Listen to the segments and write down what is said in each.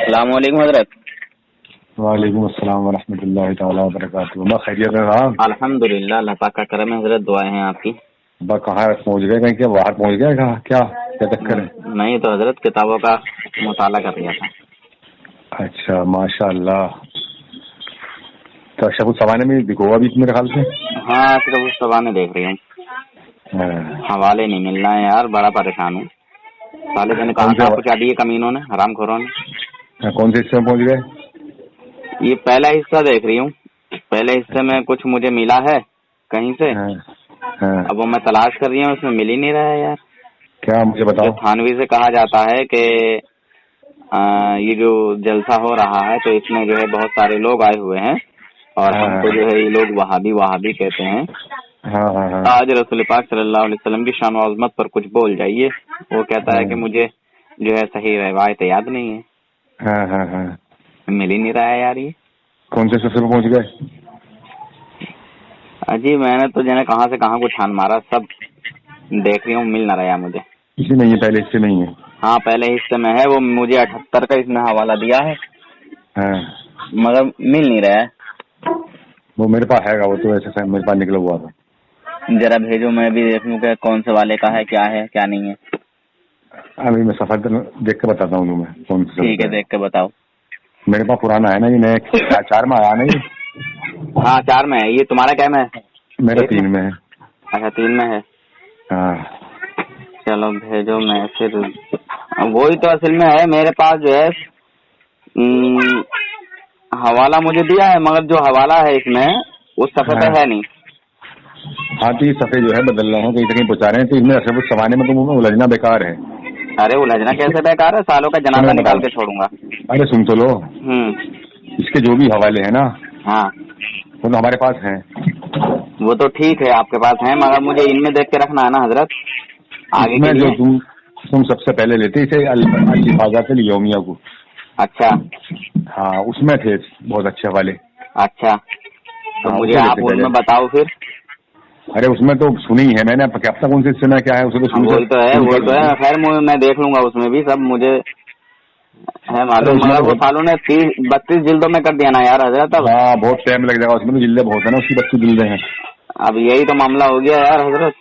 السلام علیکم حضرت. وعلیکم السلام ورحمۃ اللہ تعالیٰ وبرکاتہ. خیریت ہے صاحب؟ الحمدللہ، اللہ پاک کا کرم ہے حضرت، دعائیں ہیں آپ کی. کہاں پہنچ گئے؟ کہیں کیا باہر پہنچ گئے؟ کہاں کیا چکر ہے؟ نہیں تو حضرت کتابوں کا مطالعہ کر رہا تھا. اچھا ماشاء اللہ. تو اشرف السوانے میں دکھو ابھی میرے خیال سے. ہاں اشرف السوانے دیکھ رہی ہوں. حوالے نہیں مل رہے ہیں یار، بڑا پریشان ہوں. سالے نے کہا تھا پہنچا دیے کمینوں نے، حرام خوروں نے. کون سے حصے میں پہنچ گئے؟ یہ پہلا حصہ دیکھ رہی ہوں. پہلے حصے میں کچھ مجھے ملا ہے کہیں سے، اب وہ میں تلاش کر رہی ہوں، اس میں مل ہی نہیں رہا ہے یار. کیا مجھے بتاؤ. تھانوی سے کہا جاتا ہے کہ یہ جو جلسہ ہو رہا ہے تو اس میں جو ہے بہت سارے لوگ آئے ہوئے ہیں اور ہم کو جو ہے یہ لوگ وہابی کہتے ہیں. آج رسول پاک صلی اللہ علیہ وسلم کی شان و عظمت پر کچھ بول جائیے. وہ کہتا ہے کہ مجھے جو ہے صحیح روایت یاد نہیں ہے. مل ہی نہیں رہا ہے یار. یہ کون سے سلسلے میں پہنچ گئے؟ جی میں نے تو جو ہے کہاں سے کہاں کو چھان مارا، سب دیکھ رہی ہوں، مل نہ رہا مجھے. اسی نہیں ہے، پہلے حصے نہیں ہے. ہاں پہلے حصے میں ہے، وہ مجھے 78 کا اس نے حوالہ دیا ہے مگر مل نہیں رہا ہے. وہ میرے پاس ہے گا، وہ تو ایسے میرے پاس نکلا ہوا تھا. ذرا بھیجو، میں بھی دیکھوں کہ کون سے والے کا ہے، کیا نہیں ہے. ابھی میں سفر دیکھ کے بتاتا ہوں تمہیں کون سے. ٹھیک ہے دیکھ کے بتاؤ. میرے پاس پرانا ہے نا، یہ نئے 4 میں آیا نا. یہ ہاں 4 میں ہے. یہ تمہارا کیا میں ہے؟ میرا 3 میں ہے. اچھا 3 میں ہے. ہاں چلو بھیجو. میں پھر وہی تو اصل میں ہے میرے پاس جو ہے حوالہ مجھے دیا ہے، مگر جو حوالہ ہے اس میں اس صفحے پہ ہے نہیں. ہاں تو یہ صفحے جو ہے بدل رہے ہیں، کہیں کہیں پہنچا رہے ہیں، تو اس میں اشرف السوانے میں تو الجھنا بیکار ہے. ارے الجھنا کیسے بیکار ہے؟ سالوں کا جنازہ نکال کے چھوڑوں گا. ارے سن تو لو. اس کے جو بھی حوالے ہیں نا، ہاں وہ تو ہمارے پاس ہیں. وہ تو ٹھیک ہے آپ کے پاس ہیں، مگر مجھے ان میں دیکھ کے رکھنا ہے نا حضرت آگے کے لیے. جو تم سب سے پہلے لیتے اسے الحفاظات الیومیہ کو. اچھا ہاں اس میں تھے بہت اچھے حوالے. اچھا تو مجھے آپ ان میں بتاؤ پھر. ارے اس میں تو سنی ہے میں نے، اب تک کون سے حصے میں کیا ہے اسے تو وہی تو ہے. خیر میں دیکھ لوں گا، اس میں بھی سب مجھے ہے معلوم، مگر وہ سالوں نے 32 جلدوں میں کر دیا نا یار حضرت. ہاں بہت ٹائم لگ جائے گا، اس میں تو جلدیں بہت ہیں نا، اس کی 32 جلدیں ہیں. اب یہی تو معاملہ ہو گیا یار حضرت.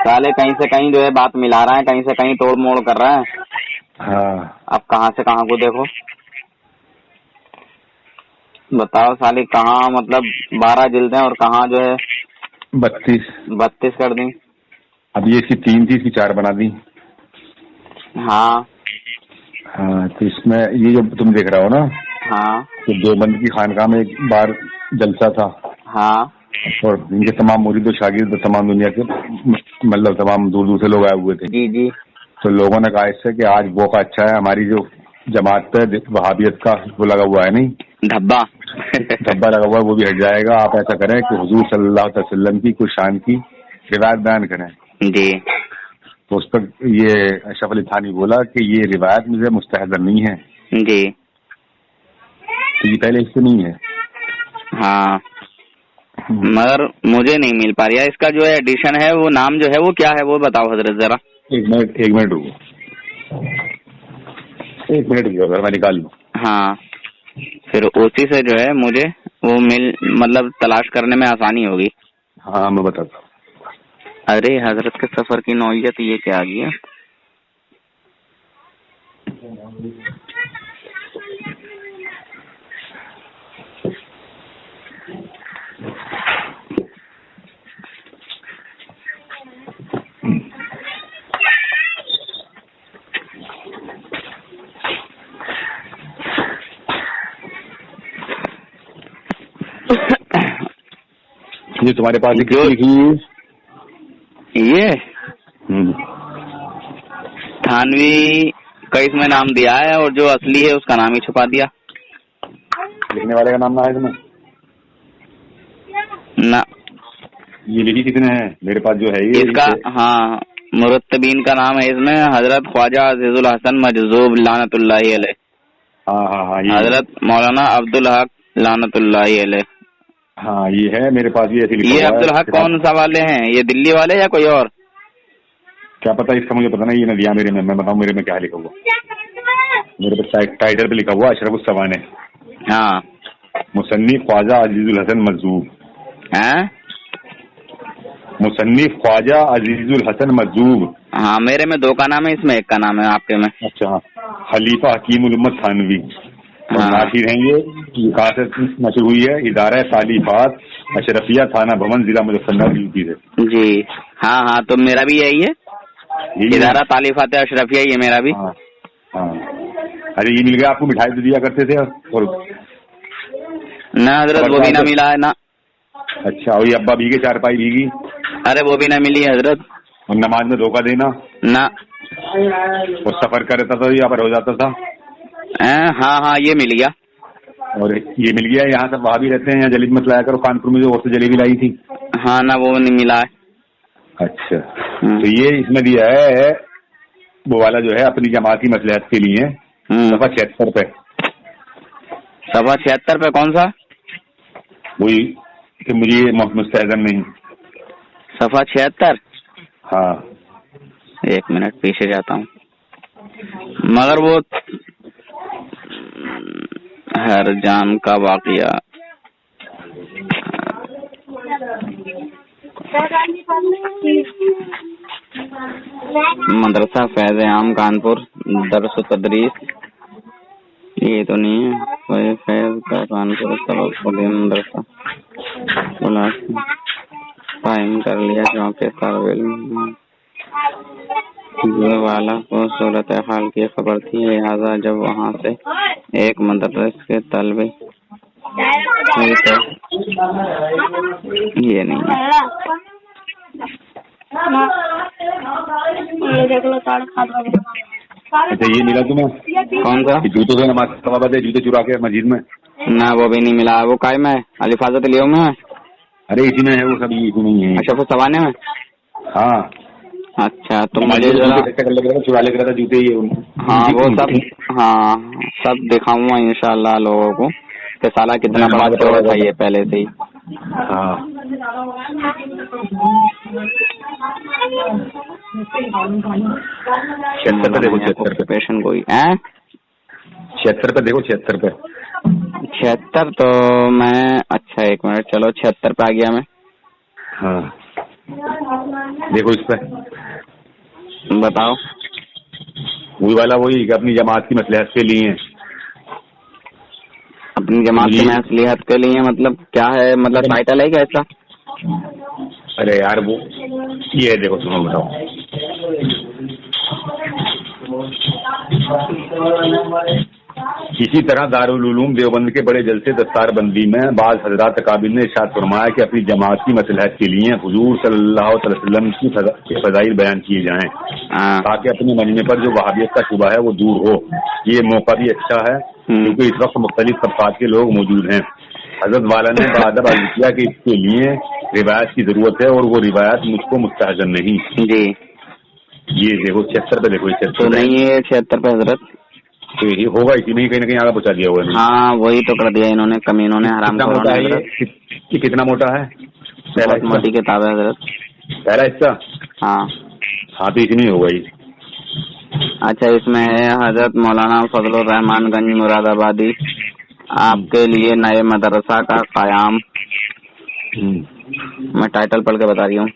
سالے کہیں سے کہیں جو ہے بات ملا رہا ہے، کہیں سے کہیں توڑ موڑ کر رہا ہے. ہاں اب کہاں سے کہاں کو دیکھو بتاؤ. سالے کہاں مطلب 12 جلدیں اور کہاں جو ہے 32 کر دیں. اب یہ اس کی 3 تھی، اس کی 4 بنا دی. ہاں تو اس میں یہ جو تم دیکھ رہا ہو نا، ہاں تو دیوبند کی خانقاہ میں ایک بار جلسہ تھا. ہاں اور ان کے تمام مرید و شاگرد تمام دنیا کے مطلب تمام دور دور سے لوگ آئے ہوئے تھے. جی جی. تو لوگوں نے کہا اس سے کہ آج موقع اچھا ہے، ہماری جو جماعت پہ وہابیت کا وہ لگا ہوا ہے، نہیں دھبا لگا ہوا ہے، وہ بھی ہٹ جائے گا. آپ ایسا کریں کہ حضور صلی اللہ علیہ وسلم کی کوئی شان کی روایت بیان کریں. جی. تو اس پر یہ اشرف علی تھانی بولا کہ یہ روایت مجھے مستحضر نہیں ہے. جی. تو یہ پہلے اس سے نہیں ہے. ہاں مگر مجھے نہیں مل پا رہا. اس کا جو ایڈیشن ہے وہ نام جو ہے وہ کیا ہے وہ بتاؤ حضرت ذرا. ایک منٹ رکو، ایک منٹ رکو اگر میں نکال لوں. ہاں پھر اسی سے جو ہے مجھے وہ مطلب تلاش کرنے میں آسانی ہوگی. ہاں میں بتاتا ہوں. ارے حضرت کے سفر کی نوعیت یہ کیا آ گیا. یہ تمہارے پاس جو یہ تھانوی کا اس میں نام دیا ہے اور جو اصلی ہے اس کا نام ہی چھپا دیا. لکھنے والے کا نام نہ ہے اس میں نہ. یہ لکھی کتنے ہیں میرے پاس جو ہے یہ اس کا. ہاں مرتبین کا نام ہے اس میں حضرت خواجہ عزیز الحسن مجذوب لعنت اللہ علیہ. ہاں حضرت مولانا عبدالحق لعنت اللہ علیہ. ہاں یہ ہے میرے پاس. یہ عبدالحق کون سا والے ہیں؟ یہ دلی والے یا کوئی اور؟ کیا پتا، اس کا مجھے پتا نہیں. یہ نہ دیا میرے میں بتاؤں میرے میں کیا لکھا ہوا. میرے پاس ٹائٹل پہ لکھا ہوا اشرف السوانح. ہاں. مصنف خواجہ عزیز الحسن مجذوب. مصنف خواجہ عزیز الحسن مجذوب. ہاں میرے میں 2 کا نام ہے, اس میں 1 کا نام ہے, آپ کے میں. اچھا. خلیفہ حکیم الامت تھانوی. اور ناشر ہیں یہ کہاں سے نشر ہوئی ہے؟ ادارہ تعلیفات اشرفیہ تھانہ بھون ضلع مظفر نگر یو پی سے. جی ہاں تو میرا بھی یہی ہے, ادارہ تعلیفات اشرفیہ, یہ میرا بھی. ہاں. ارے یہ مل گیا آپ کو؟ مٹھائی تو دیا کرتے تھے. اور نہ حضرت وہ بھی نہ ملا ہے نا. اچھا. اور یہ ابا بھیگے 4 پائی بھیگی؟ ارے وہ بھی نہ ملی ہے حضرت. اور نماز میں دھوکہ دینا؟ نہ. اور سفر کرتا تھا یا پر ہو جاتا تھا؟ ہاں یہ مل گیا. اور یہ مل گیا. یہاں سے وہاں بھی رہتے ہیں, یہاں جلیبی مت لایا کرو, کانپور میں جو وہ سے جلیبی لائی تھی. ہاں نہ وہ نہیں ملا ہے. اچھا. تو یہ اس میں دیا ہے وہ والا جو ہے اپنی جماعتی مصلحت کے لیے صفحہ 76 پہ. صفحہ 76 پہ کون سا؟ وہی کہ مجھے مستحضر نہیں. صفحہ 76. ہاں 1 منٹ پیچھے جاتا ہوں. مگر وہ ہر جان کا واقعہ مدرسہ فیض عام کانپور درس و تدریس, یہ تو نہیں ہے. فیض کا کانپور سبق مدرسہ قائم کر لیا کیونکہ طالب علم والا کو صورت حال کی خبر تھی, لہذا جب وہاں سے ایک مدرس کے طلبے یہ نہیں ہے. اچھا. یہ ملا تمہیں کون سا؟ جوتوں سے نماز ثواب ہے, جوتے چرا کے مسجد میں. نہ وہ بھی نہیں ملا. وہ قائم ہے الفاظت لیو میں. ارے اسی میں ہے وہ سب, اسی نہیں ہے. اچھا وہ سوانے میں. ہاں. اچھا تو مجھے ذرا چرا لے کر جوتے. ہاں وہ سب, ہاں سب دکھاؤں گا انشاءاللہ لوگوں کو کہ سالہ کتنا بات چور تھا یہ پہلے سے ہی. ہاں 76 پہ دیکھو. 76 پہ پیشن کوئی 76 پہ دیکھو. 76 پہ 76 تو میں, اچھا 1 منٹ چلو 76 پہ آ گیا میں. ہاں دیکھو اس پہ. بتاؤ. وہی والا وہی کہ اپنی جماعت کی مصلحت کے لیے. اپنی جماعت کی مصلحت کے لیے مطلب کیا ہے؟ مطلب ٹائٹل ہے کیا ایسا؟ ارے یار وہ یہ ہے, دیکھو تمہیں بتاؤ. اسی طرح دارالعلوم دیوبند کے بڑے جلسے دستار بندی میں بعض حضرات اکابر نے ارشاد فرمایا کہ اپنی جماعت کی مصلحت کے لیے حضور صلی اللہ علیہ وسلم کی فضائل بیان کیے جائیں تاکہ اپنے مجمع پر جو وہابیت کا شبہ ہے وہ دور ہو. یہ موقع بھی اچھا ہے کیونکہ اس وقت مختلف طبقات کے لوگ موجود ہیں. حضرت والا نے بادب عرض کیا کہ اس کے لیے روایت کی ضرورت ہے اور وہ روایت مجھ کو مستحضر نہیں. جی یہ دیکھو 76 پہ دیکھو. 76 تو نہیں ہے 76 پہ حضرت. تو یہ ہوگا اسی میں کہیں نہ کہیں آگے پہنچا دیا ہوا. ہاں وہی تو کر دیا انہوں نے, کمینوں نے, حرام خوروں نے. حضرت کتنا موٹا ہے؟ بہت موٹی کتاب ہے حضرت. پہلا حصہ. ہاں تو اسی میں ہوگا ہی. اچھا اس میں ہے حضرت مولانا فضل الرحمان گنج مراد آبادی آپ کے لیے نئے مدرسہ کا قیام. میں ٹائٹل پڑھ کے بتا رہی ہوں.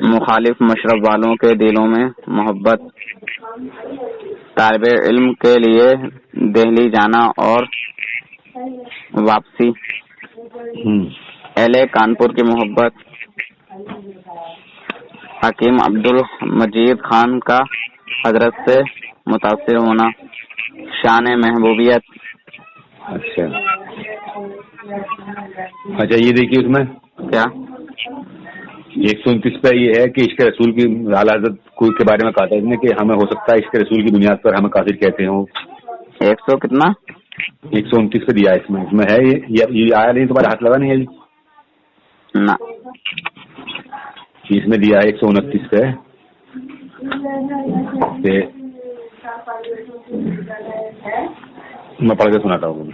مخالف مشرب والوں کے دلوں میں محبت, طالب علم کے لیے دہلی جانا اور واپسی, اہل کانپور کی محبت, حکیم عبد المجید خان کا حضرت سے متاثر ہونا, شان محبوبیت. اچھا یہ دیکھیے اس میں کیا 129 پہ یہ ہے کہ عشق رسول کی اعلیٰ حضرت کے بارے میں کہا تھا اس نے کہ ہمیں ہو سکتا ہے عشق رسول کی بنیاد پر ہمیں کافر کہتے ہوں. 100 کتنا 129 پہ دیا اس میں ہے. یہ آیا نہیں, تمہارے ہاتھ لگا نہیں ہے جی نہ, اس میں دیا ہے 129 پہ. میں پڑھ کے سناتا ہوں.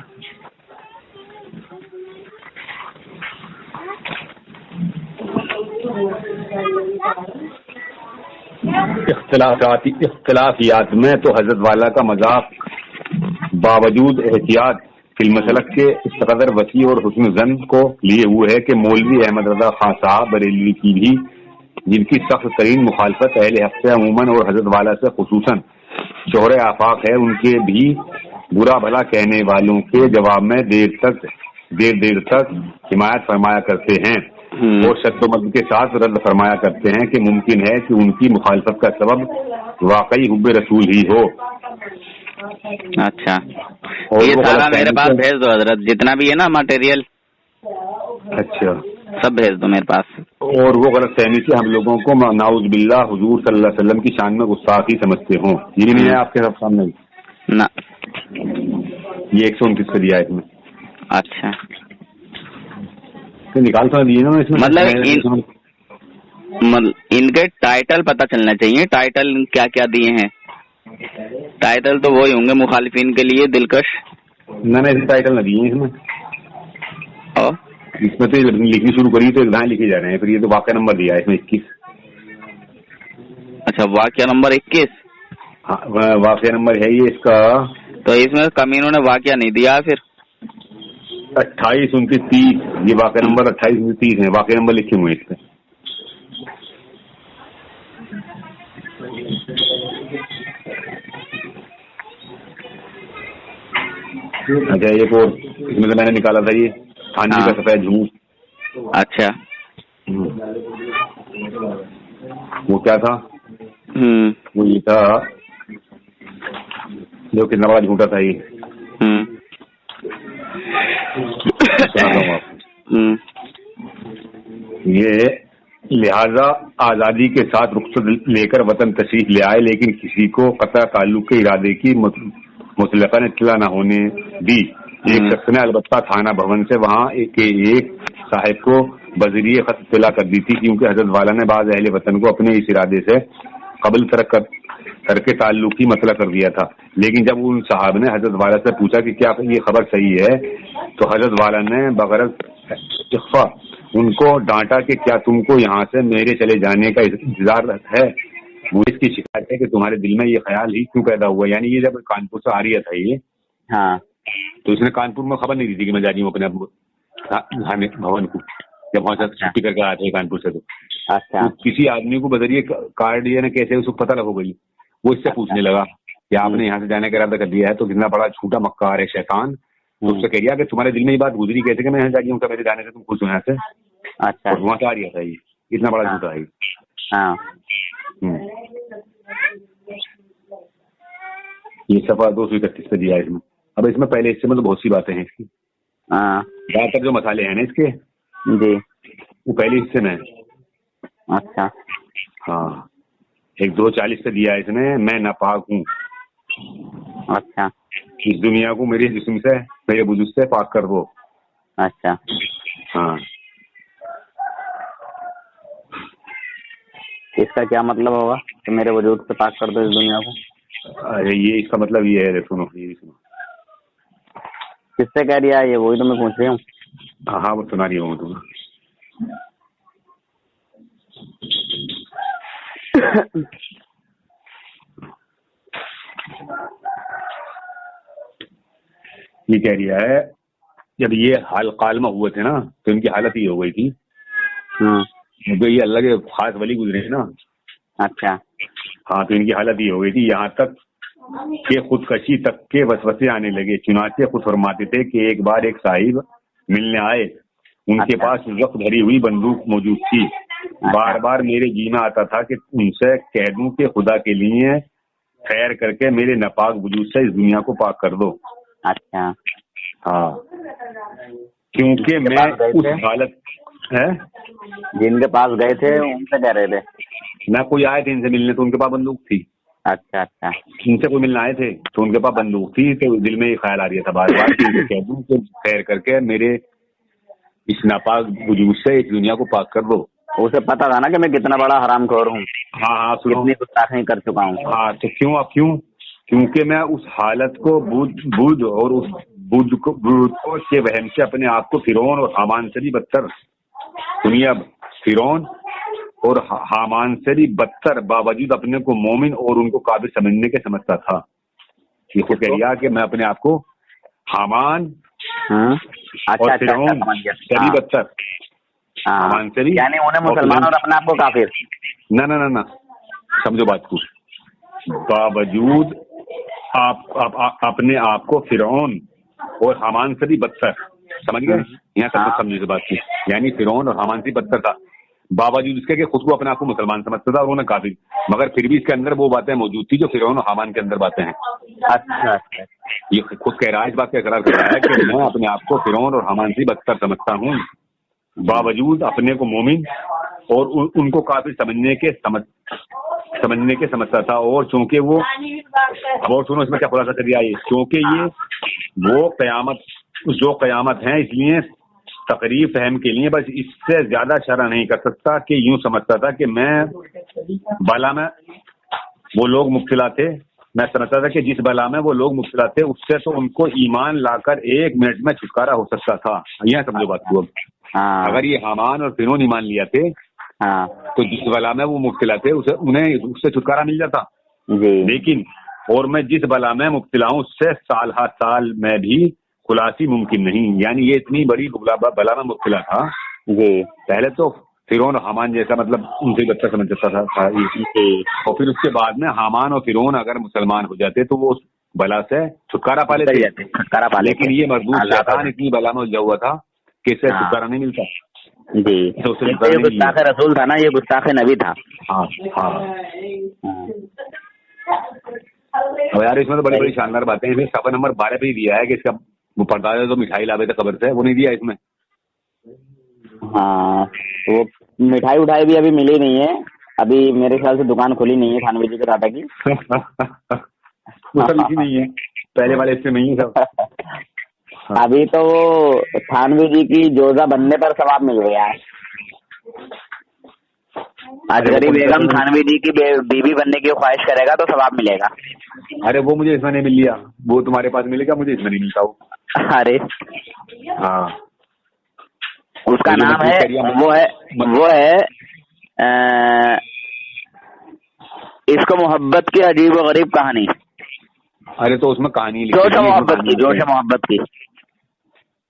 اختلافیات میں تو حضرت والا کا مذاق باوجود احتیاط فی المسلک کے اس قدر وسیع اور حسن زن کو لیے ہوئے ہے کہ مولوی احمد رضا خان صاحب بریلوی کی بھی، جن کی سخت ترین مخالفت اہل حق سے عموماً اور حضرت والا سے خصوصاً شہر آفاق ہے، ان کے بھی برا بھلا کہنے والوں کے جواب میں دیر تک حمایت فرمایا کرتے ہیں اور شد و مد کے ساتھ رد فرمایا کرتے ہیں کہ ممکن ہے کہ ان کی مخالفت کا سبب واقعی حب رسول ہی ہو۔ اچھا، یہ سارا میرے پاس بھیج دو حضرت، جتنا بھی ہے نا مٹیریل، اچھا سب بھیج دو میرے پاس۔ اور وہ غلط فہمی سے ہم لوگوں کو نعوذ باللہ حضور صلی اللہ علیہ وسلم کی شان میں گستاخی سمجھتے ہوں، یہ بھی نہیں ہے آپ کے سب سامنے؟ نہ، یہ 129 کا دیا ہے اس میں۔ اچھا، نکال کر دیے نا اس میں، مطلب ان کے ٹائٹل پتہ چلنا چاہیے، ٹائٹل کیا کیا دیے ہیں؟ ٹائٹل تو وہی ہوں گے مخالفین کے لیے دلکش۔ نہ ٹائٹل نہ دیے اس میں، اور اس میں تو لکھنی شروع کری تو ایک لکھے جا رہے ہیں، پھر یہ تو واقعہ نمبر دیا ہے اس میں 21۔ اچھا، واقعہ نمبر 21؟ ہاں واقعہ نمبر ہے یہ اس کا، تو اس میں کمینوں نے واقعہ نہیں دیا پھر؟ 28 29 30، یہ واقعہ نمبر 28 29 30 ہے، واقعہ نمبر لکھے ہوئے اس پہ۔ اچھا ایک اور اس میں سے میں نے نکالا تھا، یہ تھانوی کا سفید جھوٹ۔ اچھا، وہ کیا تھا؟ وہ یہ تھا جو کتنا بڑا جھوٹا تھا یہ۔ یہ لہذا آزادی کے ساتھ رخصت لے کر وطن تشریف لے آئے، لیکن کسی کو قطع تعلق کے ارادے کی مطلقاً اطلاع نہ ہونے دی۔ ایک شخص نے البتہ تھانہ بھون سے وہاں ایک صاحب کو بذریعہ خط اطلاع کر دی تھی، کیونکہ حضرت والا نے بعض اہل وطن کو اپنے اس ارادے سے قبل ترک تعلق کی مطلع کر دیا تھا، لیکن جب ان صاحب نے حضرت والا سے پوچھا کہ کیا یہ خبر صحیح ہے، تو حضرت والا نے بغرض اخفا ان کو ڈانٹا کہ کیا تم کو یہاں سے میرے چلے جانے کا انتظار ہے؟ مجھے اس کی شکایت ہے کہ تمہارے دل میں یہ خیال ہی کیوں پیدا ہوا؟ یعنی یہ جب کانپور سے آ رہا تھا یہ، ہاں، تو اس نے کانپور میں خبر نہیں دی تھی کہ میں جا رہی ہوں اپنے بھون کو، جب وہاں سے چھٹی کر کے آتے ہیں کانپور سے، تو کسی آدمی کو بذریعہ کارڈ یا نا کیسے اس کو پتہ ہو گئی، وہ اس سے پوچھنے لگا کہ آپ نے یہاں سے جانے کا ارادہ کر دیا ہے تو کتنا بڑا جھوٹا مکار ہے شیطان۔ تو اس سے کہہ دیا کہ تمہارے دل میں یہ بات گزری کیسے کہ میں یہاں جا رہی ہوں، میرے جانے سے تم خوش ہو یہاں سے؟ اچھا، وہاں سے آ رہا تھا یہ، اتنا بڑا جھوٹا ہے۔ ہاں، یہ صفحہ 231 پہ دیا ہے اس میں۔ اب اس میں پہلے اس سے مطلب بہت سی باتیں ہیں اس کی، زیادہ تر جو مسالے ہیں نا اس کے جی وہ پہلے حصے میں ہیں۔ اچھا، ہاں، ایک 240 پہ دیا ہے اس نے، میں ناپاک ہوں، اچھا، اس دنیا کو میرے جسم سے میرے وجود سے پاک کر دو۔ اچھا، ہاں، اس کا کیا مطلب ہوگا کہ میرے وجود سے پاک کر دو اس دنیا کو؟ ارے یہ اس کا مطلب یہ ہے، سنو یہ بھی سنو۔ کس سے کہہ رہا ہے یہ؟ وہی تو میں پوچھ رہی ہوں۔ ہاں وہ سنا رہی ہوں تمہیں۔ یہ کہہ رہا ہے جب یہ حال کالمہ ہوئے تھے نا تو ان کی حالت یہ ہو گئی تھی، کیونکہ یہ اللہ کے خاص ولی گزرے ہیں نا۔ اچھا، ہاں، تو ان کی حالت یہ ہو گئی تھی یہاں تک کہ خودکشی تک کے وسوسے آنے لگے۔ چنانچہ خود فرماتے تھے کہ ایک بار ایک صاحب ملنے آئے، ان کے پاس وقت بھری ہوئی بندوق موجود تھی۔ بار بار میرے جی میں آتا تھا کہ ان سے کہہ دوں کہ خدا کے لیے خیر کر کے میرے ناپاک وجود سے اس دنیا کو پاک کر دو۔ اچھا، ہاں، کیونکہ میں اس حالت ہے جن کے پاس گئے تھے ان سے کہہ رہے تھے نہ کوئی آئے تھے ان سے ملنے تو ان کے پاس بندوق تھی۔ اچھا، اچھا، ان سے کوئی ملنے آئے تھے تو ان کے پاس بندوق تھی، تو دل میں یہ خیال آ رہا تھا بار بار کہ کہہ دوں کہ خیر کر کے میرے اس ناپاک وجود سے اس دنیا کو پاک کر دو۔ اسے پتا تھا نا کہ میں کتنا بڑا حرام خور ہوں، ہاں کتنی گستاخی کر چکا ہوں۔ ہاں، تو کیوں کیونکہ میں اس حالت کو بدھ اور اس بدھ کو کے وہم سے اپنے آپ کو فرعون اور حامان سے بھی بدتر، سنیے اب، فرعون اور حامان سے بھی بدتر باوجود اپنے کو مومن اور ان کو قابل سمجھنے کے سمجھتا تھا. یہ خود کہہ دیا کہ میں اپنے آپ کو حامان اور فرعون سے بھی بدتر. حامان سے بھی یعنی انہیں مسلمان اور اپنے آپ کو کافر. نہ سمجھو بات کو. باوجود آپ اپنے آپ کو فرعون اور حامان سے بھی بدتر. سمجھ گئے؟ یہاں تک سمجھے بات کی. یعنی فرعون اور حامان سے بدتر تھا باوجود اس کے کہ خود کو اپنے آپ کو مسلمان سمجھتا تھا اور انہیں کافر. مگر پھر بھی اس کے اندر وہ باتیں موجود تھی جو فرعون اور حامان کے اندر باتیں ہیں. اچھا یہ خود کہہ رہا ہے, اس بات کا اقرار کر رہا ہے کہ میں اپنے آپ کو فرعون اور حامان سے بدتر سمجھتا ہوں باوجود اپنے کو مومن اور ان کو کافر سمجھنے کے سمجھتا تھا. اور چونکہ وہ اب اور سنو اس میں کیا خلاصہ کر دیا ہے, کیونکہ یہ وہ قیامت ہیں, اس لیے تقریب فہم کے لیے بس اس سے زیادہ شرح نہیں کر سکتا کہ یوں سمجھتا تھا کہ میں بلا میں وہ لوگ مبتلا تھے. میں سمجھتا تھا کہ جس بلا میں وہ لوگ مبتلا تھے اس سے تو ان کو ایمان لا کر 1 منٹ میں چھٹکارا ہو سکتا تھا. یہاں سمجھو بات کو. اگر یہ حامان اور فرعون ایمان لیا تھے تو جس بلا میں وہ مبتلا تھے انہیں اس سے چھٹکارا مل جاتا. لیکن اور میں جس بلا میں مبتلا ہوں اس سے سال ہر سال میں بھی خلاصی ممکن نہیں. یعنی یہ اتنی بڑی بلا میں مبتلا تھا. پہلے تو فرعون اور حامان جیسا مطلب ان سے بچہ سمجھتا تھا اور پھر اس کے بعد میں حامان اور فرعون اگر مسلمان ہو جاتے تو وہ اس بلا سے چھٹکارا پا لیتے. لیکن یہ مردود شیطان اتنی بلا میں الجھا ہوا تھا کہ اس سے چھٹکارا نہیں ملتا. یہ گستاخ رسول تھا نا, یہ گستاخ نبی تھا. یار اس میں تو بڑی بڑی شاندار باتیں ہیں. صفحہ نمبر 12 پہ ہی دیا ہے کہ اس کا وہ پڑھتا ہے تو مٹھائی لاوے تھے قبر سے, وہ نہیں دیا اس میں. ہاں وہ مٹھائی اٹھائی بھی ابھی ملی نہیں ہے. ابھی میرے خیال سے دکان کھلی نہیں ہے تھانوی جی کے ڈاٹا کی. وہ سب اسی نہیں ہے, پہلے والے اس سے نہیں ہے سب. ابھی تو وہ تھانوی جی کی جوزہ بننے پر ثواب مل گیا ہے. اجگری بیگم تھانوی جی کی بیوی بننے کی خواہش کرے گا تو ثواب ملے گا. ارے وہ مجھے اس میں نہیں مل لیا, وہ تمہارے پاس ملے گا, مجھے اس میں نہیں ملتا. ارے ہاں اس کا نام ہے وہ ہے اس کو محبت کی عجیب و غریب کہانی. ارے تو اس میں کہانی جوش محبت کی.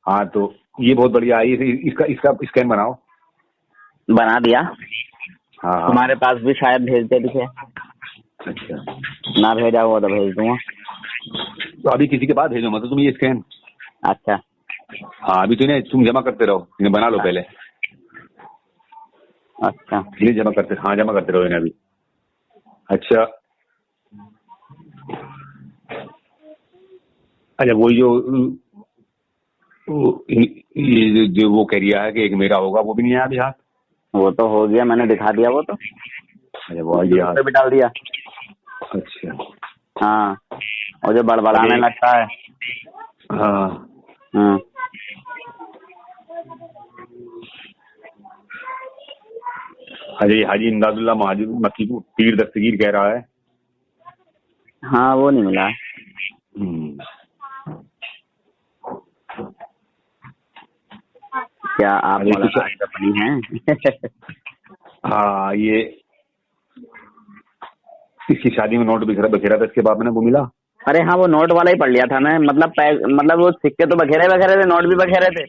ہاں تو یہ بہت بڑھیا ہے. اس کا اسکین بناؤ. بنا دیا. ہاں تمہارے پاس بھی شاید بھیجتے دکھے. اچھا نہ بھیجا ہوا تو بھیج دوں گا. تو ابھی کسی کے بعد بھیجو مت تم یہ اسکین. اچھا ہاں ابھی تو انہیں تم جمع کرتے رہو, انہیں بنا لو پہلے. اچھا انہیں جمع کرتے رہو انہیں ابھی. اچھا وہی جو وہ کہہ رہا ہے کہ ایک میرا ہوگا وہ بھی نہیں آیا ابھی ہاتھ. وہ تو ہو گیا, میں نے دکھا دیا. وہ تو وہ بھی ڈال دیا. اچھا ہاں اور جو بڑبڑانے لگتا ہے. ہاں حاجی امداد اللہ مہاجر مکی کو پیر دستگیر کہہ رہا ہے. ہاں وہ نہیں ملا. کیا آپ اپنی ہیں؟ ہاں یہ اس کی شادی میں نوٹ بکھیرا تھا, اس کے بعد میں نے وہ ملا. ارے ہاں وہ نوٹ والا ہی پڑھ لیا تھا میں. مطلب وہ سکے تو بکھیرے تھے, نوٹ بھی بکھیرے تھے.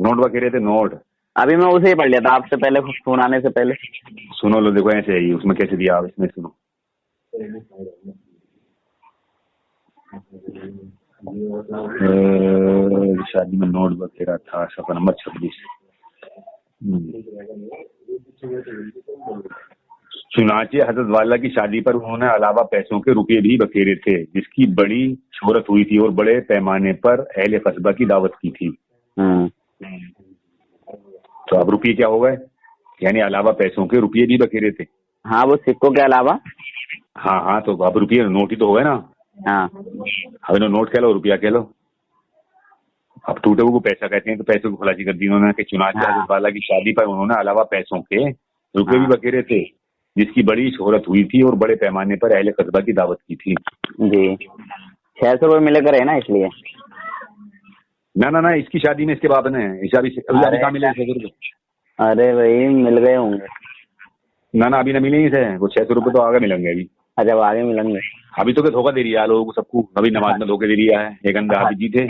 نوٹ بکھیرے تھے نوٹ. ابھی میں اسے ہی پڑھ لیا تھا آپ سے پہلے, فون آنے سے پہلے. سنو لو دیکھو ایسے ہے اس میں کیسے دیا آپ اس میں سنو. شادی میں نوٹ بکھیرا تھا صفحہ نمبر 26. چنانچہ حضرت والا کی شادی پر انہوں نے علاوہ پیسوں کے روپے بھی بکھیرے تھے جس کی بڑی شہرت ہوئی تھی اور بڑے پیمانے پر اہل قصبہ کی دعوت کی تھی. تو اب روپیے کیا ہو گئے, یعنی علاوہ پیسوں کے روپیے بھی بکھیرے تھے. ہاں وہ سکوں کے علاوہ. ہاں تو اب روپیے نوٹ ہی تو ہو گئے نا. ہاں اب نوٹ کہہ لو روپیہ کہہ لو. اب ٹوٹے کو پیسہ کہتے ہیں تو پیسوں کی خلاصی کر دی انہوں نے کہ چنانچہ حضرت والا کی شادی پر انہوں نے علاوہ پیسوں کے روپے بھی بکھیرے تھے جس کی بڑی شہرت ہوئی تھی اور بڑے پیمانے پر اہل قصبہ کی دعوت کی تھی. جی 600 روپے ملے کرے نا اس لیے. نہ اس کی شادی میں اس کے بعد نے ارے بھائی مل گئے ہوں گے. نہ ابھی نہ ملیں سے وہ 600 روپے تو آگے ملیں گے ابھی. اچھا وہ آگے ملیں گے. ابھی تو دھوکہ دے رہی ہے لوگوں کو سب کو. ابھی نماز میں دھوکے دے رہی ہے. ایک اندر حافظ جی تھے.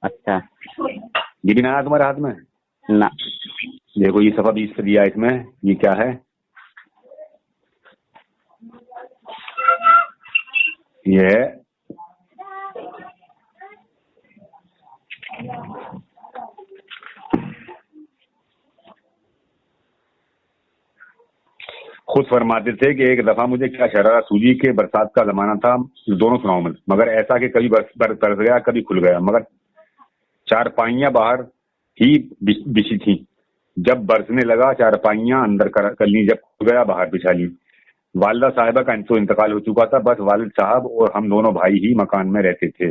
اچھا یہ بھی نہ آیا تمہارے ہاتھ میں؟ نہ. دیکھو یہ صفحہ 20 پہ دیا اس میں. یہ کیا ہے؟ یہ خود فرماتے تھے کہ ایک دفعہ مجھے کیا شرارہ سوجی کے برسات کا زمانہ تھا دونوں سناؤں میں، مگر ایسا کہ کبھی برس گیا کبھی کھل گیا، مگر چارپائیاں باہر ہی بچھی تھیں. جب برسنے لگا چارپائیاں اندر کر لی، جب کھل گیا باہر بچھا لی. والدہ صاحبہ کا تو انتقال ہو چکا تھا، بس والد صاحب اور ہم دونوں بھائی ہی مکان میں رہتے تھے.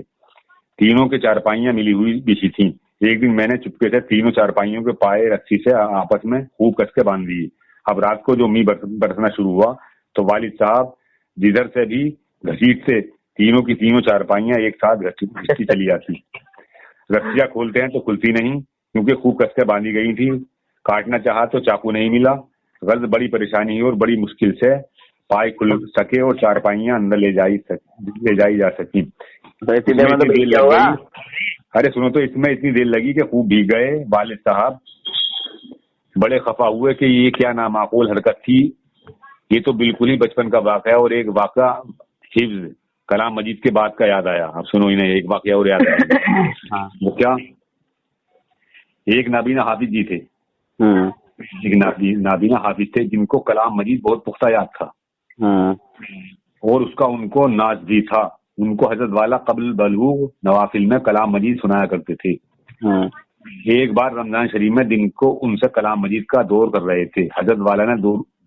تینوں کے چارپائیاں ملی ہوئی بچھی تھیں. ایک دن میں نے چپکے سے تینوں چارپائیوں کے پائے رسی سے آپس میں خوب کس کے باندھ دیے. اب رات کو جو میہ برسنا شروع ہوا تو والد صاحب جدھر سے بھی گھسیٹ سے تینوں کی تینوں چارپائیاں ایک ساتھ گھستی چلی آتی. رسیاں کھولتے ہیں تو کھلتی نہیں کیونکہ خوب کس کے باندھی گئی تھی. کاٹنا چاہا تو چاقو نہیں ملا. غرض بڑی پریشانی ہوئی اور بڑی مشکل سے پائے کھل سکے اور چارپائیاں اندر لے جائی جا سکی. ارے سنو تو اس میں اتنی دیر لگی کہ خوب بھیگ گئے. والد صاحب بڑے خفا ہوئے کہ یہ کیا نامعقول حرکت تھی. یہ تو بالکل ہی بچپن کا واقعہ. اور ایک واقعہ حفظ کلام مجید کے بعد کا یاد آیا. اب سنو انہیں ایک واقعہ اور یاد آیا. وہ کیا؟ ایک نابینا حافظ جی تھے. ایک نابینا حافظ تھے جن کو کلام مجید بہت پختہ یاد تھا اور اس کا ان کو ناز بھی تھا. ان کو حضرت والا قبل بلوغ نوافل میں کلام مجید سنایا کرتے تھے. ایک بار رمضان شریف میں دن کو ان سے کلام مجید کا دور کر رہے تھے. حضرت والا نے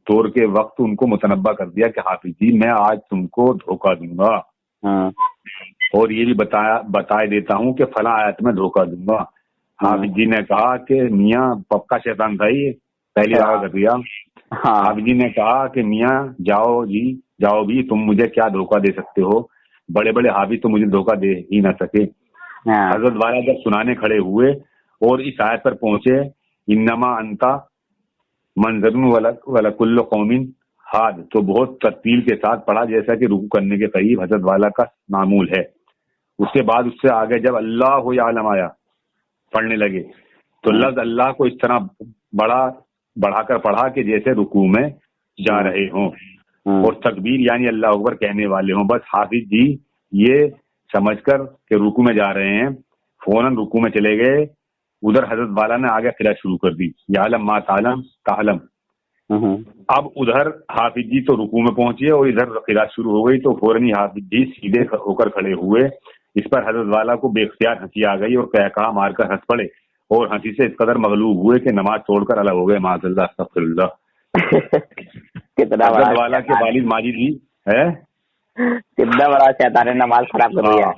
دور کے وقت ان کو متنبہ کر دیا کہ حافظ جی میں آج تم کو دھوکہ دوں گا اور یہ بھی بتائے دیتا ہوں کہ فلاں آیت میں دھوکہ دوں گا. حافظ جی نے کہا کہ میاں پکا شیطان تھا یہ پہلی بار کر دیا. حافظ جی نے کہا کہ میاں جاؤ بھی تم مجھے کیا دھوکہ دے سکتے ہو. بڑے بڑے حافظ تو مجھے دھوکہ دے ہی نہ سکے. حضرت والا جب سنانے کھڑے ہوئے اور اس آیت پر پہنچے انما انتا منظر ولکل قوم ہاد تو بہت ترتیل کے ساتھ پڑھا جیسا کہ رکوع کرنے کے قریب حضرت والا کا معمول ہے. اس کے بعد اس سے آگے جب اللہ یعلم آیا پڑھنے لگے تو لفظ اللہ کو اس طرح بڑھا کر پڑھا کہ جیسے رکوع میں جا رہے ہوں اور تکبیر یعنی اللہ اکبر کہنے والے ہوں. بس حافظ جی یہ سمجھ کر کہ رکوع میں جا رہے ہیں فوراً رکوع میں چلے گئے. ادھر حضرت والا نے آگے قرأت شروع کر دی یعلم ما تعلم. اب ادھر حافظ جی تو رکوع میں پہنچے اور ادھر قرأت شروع ہو گئی تو فوراً ہی حافظ جی سیدھے ہو کر کھڑے ہوئے. اس پر حضرت والا کو بے اختیار ہنسی آ گئی اور کہا مار کر ہنس پڑے اور ہنسی سے اس قدر مغلوب ہوئے کہ نماز چھوڑ کر الگ ہو گئے. معاذ اللہ استغفر اللہ. حضرت والا کے والد ماجد جی ہے کتنا بڑا شیطان ہے نماز خراب کر دیا.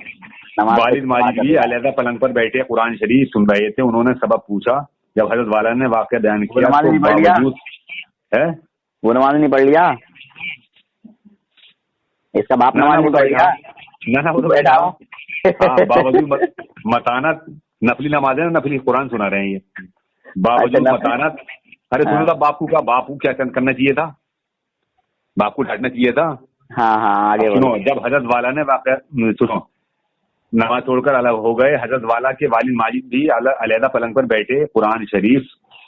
والد ماجد جی علیحدہ پلنگ پر بیٹھے قرآن شریف سن رہے تھے. انہوں نے سبب پوچھا. جب حضرت والا نے واقعہ بیان کیا تو باوجود وہ نماز نہیں پڑھ لیا اس کا باپ نماز نہیں پڑھ لیا باوجود متانت نفلی نماز ہے نا نفلی قرآن سنا رہے ہیں یہ باوجود متانت. ارے سنو تھا باپو کیا کرنا چاہیے تھا؟ باپ کو ڈانٹنا چاہیے تھا. سنو جب حضرت والا نے واقعہ سنو نماز چھوڑ کر الگ ہو گئے. حضرت والا کے والد ماجد بھی علیحدہ پلنگ پر بیٹھے قرآن شریف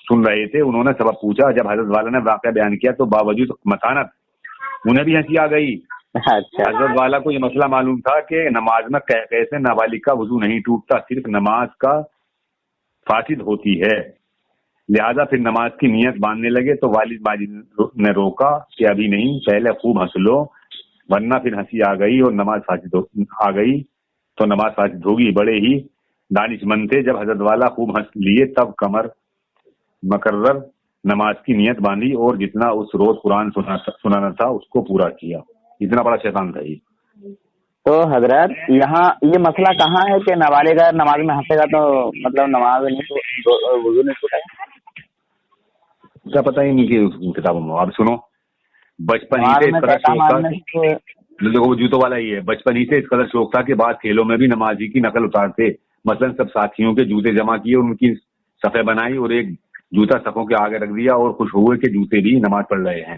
سن رہے تھے. انہوں نے سبب پوچھا. جب حضرت والا نے واقعہ بیان کیا تو باوجود متانت انہیں بھی ہنسی آ گئی. حضرت والا کو یہ مسئلہ معلوم تھا کہ نماز میں کیسے نابالغ کا وضو نہیں ٹوٹتا صرف نماز کا فاسد ہوتی ہے. لہذا پھر نماز کی نیت باندھنے لگے تو والد ماجد نے روکا کہ ابھی نہیں پہلے خوب ہنس لو ورنہ پھر ہنسی آ گئی اور نماز فاسد آ گئی تو نماز فاسد ہوگی. بڑے ہی دانش مند تھے. جب حضرت والا خوب ہنس لیے تب مقرر نماز کی نیت باندھی اور جتنا اس روز قرآن سنانا تھا اس کو پورا کیا. اتنا بڑا شیطان تھا یہ. تو حضرت یہاں یہ مسئلہ کہاں ہے کہ نابالغ اگر نماز میں ہنسے گا تو مطلب نماز وضو نہیں ٹوٹا ہے؟ کیا پتہ ہی نہیں کہ کتابوں میں. اب سنو بچپن ہی سے اس قدر شوق تھا. دیکھو وہ جوتوں والا ہی ہے. بچپن ہی سے اس قدر شوق تھا کہ بعض کھیلوں میں بھی نمازی کی نقل اتارتے. مثلا سب ساتھیوں کے جوتے جمع کیے ان کی صفیں بنائی اور ایک جوتا صفوں کے آگے رکھ دیا اور خوش ہوئے کہ جوتے بھی نماز پڑھ رہے ہیں.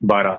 12।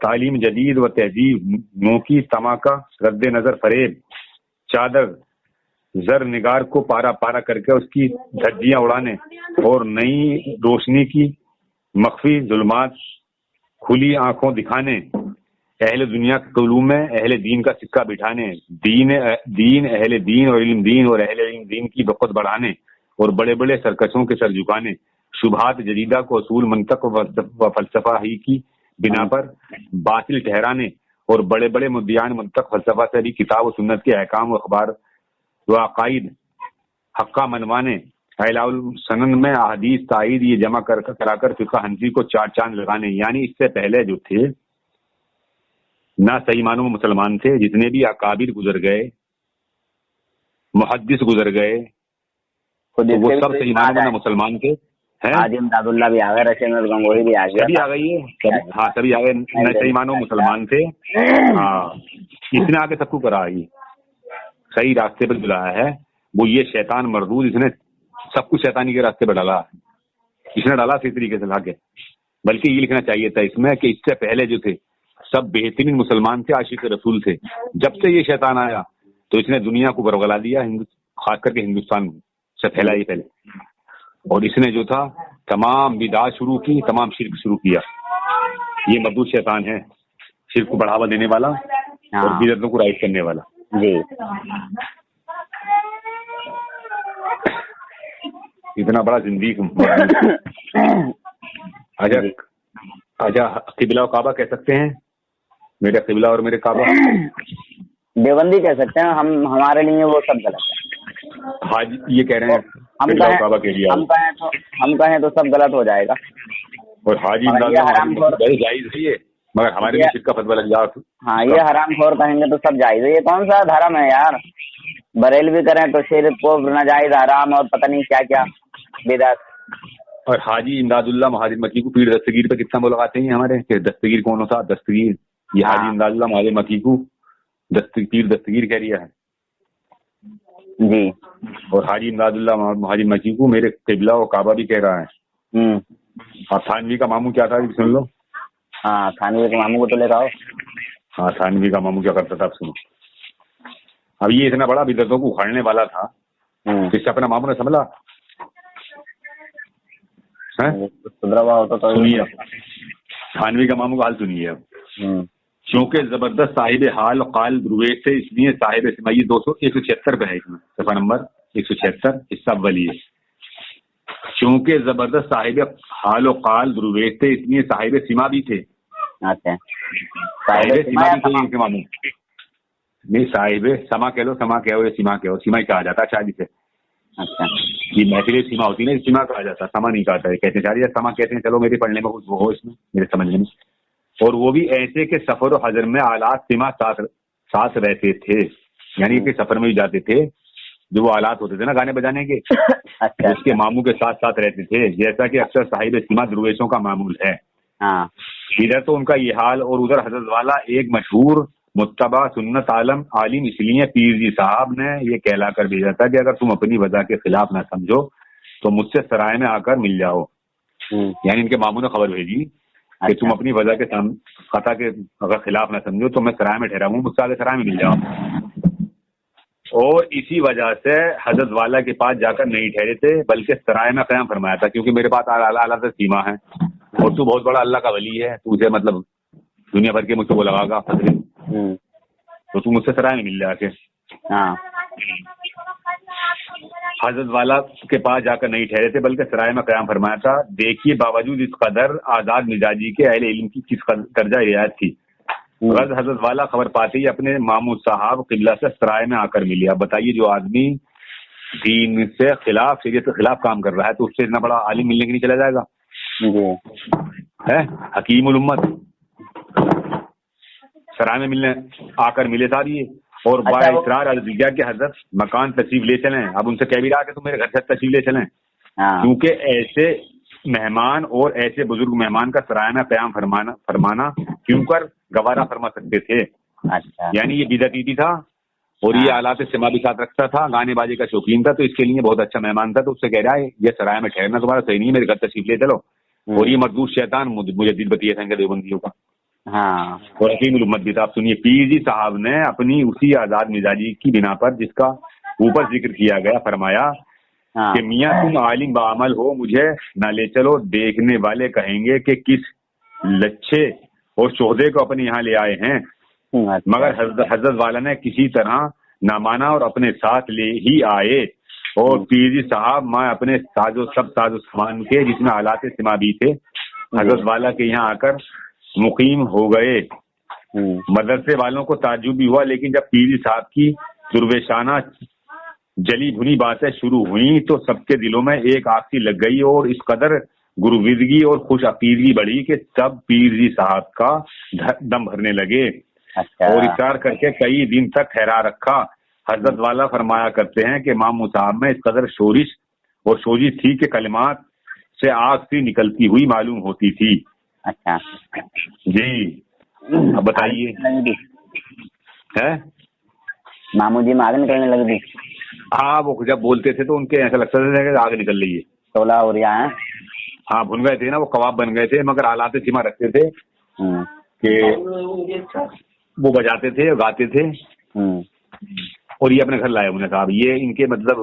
تعلیم جدید و تہذیب، نوکی تماکا، رد نظر فریب، چادر زر نگار کو پارا پارا کر کے اس کی دھجیاں اڑانے اور نئی روشنی کی مخفی ظلمات کھلی آنکھوں دکھانے، اہل دنیا کے قلوب میں اہل دین کا سکہ بٹھانے، دین اہل دین اور علم دین اور اہل علم دین کی بقوت بڑھانے اور بڑے بڑے سرکشوں کے سر جھکانے، شبہات جدیدہ کو اصول منطق و فلسفہ ہی کی بنا پر باطل ٹھہرانے اور بڑے بڑے مدعیان منطق فلسفہ سے بھی کتاب و سنت کے احکام و اخبار و عقائد حقہ منوانے، اعلاء السنن میں احادیث تائید یہ جمع کرا کر فقہ حنفی کو چار چاند لگانے۔ یعنی اس سے پہلے جو تھے نہ صحیح معنوں میں مسلمان تھے، جتنے بھی اکابر گزر گئے، محدث گزر گئے، تو وہ سب صحیح معنوں میں نہ مسلمان تھے۔ حاجی امداد اللہ بھی آ گئے، رشید احمد گنگوہی بھی آ گئے، سبھی آ گئی ہے، ہاں سبھی آ گئے، نہ صحیح معنوں میں مسلمان تھے۔ ہاں اس نے آگے سب کو کرا، یہ صحیح راستے پر بلایا ہے، وہ یہ شیطان مردود، اس نے سب کچھ شیطانی کے راستے پر ڈالا، اس نے ڈالا اسی طریقے سے لا کے۔ بلکہ یہ لکھنا چاہیے تھا اس میں کہ اس سے پہلے جو تھے سب بہترین مسلمان تھے، عاشق رسول تھے، جب سے یہ شیطان آیا تو اس نے دنیا کو برگلا دیا، خاص کر کے ہندوستان سے پھیلا یہ پہلے، اور اس نے جو تھا تمام بدعات شروع کی، تمام شرک شروع کیا۔ یہ مردود شیطان ہے، شرک کو بڑھاوا دینے والا اور بدعتوں کو رائج کرنے والا۔ جی اتنا بڑا زندگی اچھا قبلہ و کعبہ کہہ سکتے ہیں، میرے قبلہ اور میرے کعبہ دیوبندی کہہ سکتے ہیں ہم، ہمارے لیے وہ سب غلط ہے۔ حاجی یہ کہہ رہے ہیں قبلہ و کعبہ کے لیے، ہم کہیں تو سب غلط ہو جائے گا، اور حاجی جائز ہے، مگر ہمارے لیے شرک کا فتویٰ لگ جائے۔ ہاں یہ حرام خور کہیں گے تو سب جائز ہے، یہ کون سا دھرم ہے یار؟ بریلوی کریں تو شرک کو ناجائز حرام اور پتہ نہیں کیا کیا بدعت۔ اور حاجی امداد اللہ مہاجر مکی کو پیر دستگیر پہ کتنا وہ لگاتے ہیں ہمارے، کہ دستگیر کون ہوتا؟ دستگیر، یہ حاجی امداد اللہ مہاجر مکی کو پیر دستگیر کہہ رہا ہے جی، اور حاجی امداد اللہ مہاجر مکی کو میرے قبلہ و کعبہ بھی کہہ رہا ہے۔ اور تھانوی کا ماموں کیا تھا سن لو؟ ہاں تھانوی کے ماموں کو تو لے کے آؤ۔ ہاں تھانوی کا ماموں کیا کرتا تھا آپ سنو۔ اب یہ اتنا بڑا بدعتوں کو اکھاڑنے والا تھا، اس سے اپنا ماموں نے سنبھلا؟ سنیے تھانوی کا ماموں کا حال سنیے اب۔ چونکہ زبردست صاحب حال قال درویش سے، اس لیے صاحب سما، یہ 176 پہ ہے، اس میں صفحہ نمبر 176 حصہ اولی ہے۔ چونکہ زبردست صاحب حال و قال درویش تھے، اس لیے صاحب سما بھی تھے۔ صاحب سما بھی تھے ان کے ماموں، نہیں صاحب سما کہہ لو، سما کہو یا سما کہو، سما ہی کہا جاتا ہے شادی سے۔ اچھا یہ محفل سیما ہوتی ہے نا، سیما کہا جاتا ہے، سما نہیں کہتا ہے، کہتے شادی سما کہتے ہیں، چلو میرے پڑھنے میں کچھ وہ ہو اس میں، میرے سمجھنے میں۔ اور وہ بھی ایسے کہ سفر و حضر میں آلات سیما ساتھ رہتے تھے، یعنی کہ سفر میں بھی جاتے تھے، جو وہ آلات ہوتے تھے نا گانے بجانے کے، اس کے ماموں کے ساتھ ساتھ رہتے تھے، جیسا کہ اکثر صاحب سیما درویشوں کا معمول ہے۔ ادھر تو ان کا یہ حال، اور ادھر حضرت والا ایک مشہور متبع سنت عالم عالم، اس لیے پیر جی صاحب نے یہ کہلا کر بھیجا تھا کہ اگر تم اپنی وجہ کے خلاف نہ سمجھو تو مجھ سے سرائے میں آ کر مل جاؤ۔ یعنی ان کے ماموں نے خبر بھیجی کہ تم اپنی وجہ کے خطا کے اگر خلاف نہ سمجھو تو میں سرائے میں ٹھہرا ہوں، مجھ سے آگے سرائے میں مل جاؤ۔ اور اسی وجہ سے حضرت والا کے پاس جا کر نہیں ٹھہرے تھے، بلکہ سرائے میں قیام فرمایا تھا، کیونکہ میرے پاس اعلیٰ سے سیما ہے، اور تو بہت بڑا اللہ کا ولی ہے، تو اسے مطلب دنیا بھر کے مجھ سے وہ لگا گا تو تم مجھ سے سرائے میں مل جا کے۔ حضرت والا کے پاس جا کر نہیں ٹھہرے تھے، بلکہ سرائے میں قیام فرمایا تھا۔ دیکھیے باوجود اس قدر آزاد مزاجی کے اہل علم کی کس درجہ رعایت تھی۔ حضرت والا خبر پاتے ہی اپنے ماموں صاحب قبلہ سے سرائے میں آ کر ملی۔ اب بتائیے جو آدمی دین سے خلاف، شریعت کے خلاف کام کر رہا ہے تو اس سے اتنا بڑا عالم ملنے کے نہیں چلا جائے گا؟ ہے حکیم الامت سرائے میں ملنے آ کر ملے صاحب یہ، اور با اصرار الزیہ کے حضرت مکان تشریف لے چلیں۔ اب ان سے کہہ بھی رہا کہ تم میرے گھر سے تشریف لے چلیں، کیونکہ ایسے مہمان اور ایسے بزرگ مہمان کا سرائے میں قیام فرمانا کیوں کر گوارا فرما سکتے تھے۔ یعنی یہ بدعتی تھا، اور یہ آلات سما بھی ساتھ رکھتا تھا، گانے بازی کا شوقین تھا، تو اس کے لیے بہت اچھا مہمان تھا، تو اس سے کہہ رہا ہے یہ سرائے میں ٹھہرنا تمہارا صحیح نہیں ہے، میرے گھر تشریف لے چلو۔ اور یہ مردود شیطان مجدد بتیے تھا ان کے دیوبندیوں کا، ہاں اور حکیم الامت بھی تھا. آپ سنیے, پیر جی صاحب نے اپنی اسی آزاد مزاجی کی بنا پر جس کا اوپر ذکر کیا گیا فرمایا کہ میاں تم عالم بعمل ہو, مجھے نہ لے چلو, دیکھنے والے کہیں گے کہ کس لچھے اور چودھے کو اپنے یہاں لے آئے ہیں. مگر حضرت والا نے کسی طرح نہ مانا اور اپنے ساتھ لے ہی آئے. اور پیر جی صاحب میں اپنے سب ساز و سامان کے جس میں آلات سما بھی تھے حضرت والا کے یہاں آ کر مقیم ہو گئے. مدرسے والوں کو تعجب بھی ہوا, لیکن جب پیر جی صاحب کی درویشانہ جلی بھنی باتیں شروع ہوئیں تو سب کے دلوں میں ایک آگ سی لگ گئی اور اس قدر گرویدگی اور خوش عقیدگی بڑھی کہ سب پیر جی صاحب کا دم بھرنے لگے اور اصرار کر کے کئی دن تک ٹھہرا رکھا. حضرت والا فرمایا کرتے ہیں کہ امام صاحب میں اس قدر شورش اور سوزش تھی کہ کلمات سے آگ سی نکلتی ہوئی معلوم ہوتی تھی. اچھا جی اب بتائیے. ہے ماموں جی میں آگ نکلنے لگ دی. ہاں وہ جب بولتے تھے تو ان کے ایسا لگتا تھا کہ آگ نکل رہی ہے. تولا ہو رہا ہے. ہاں بھن گئے تھے نا, وہ کباب بن گئے تھے, مگر آلات سیما رکھتے تھے کہ وہ بجاتے تھے اور گاتے تھے. اور یہ اپنے گھر لائے انہیں صاحب, یہ ان کے مطلب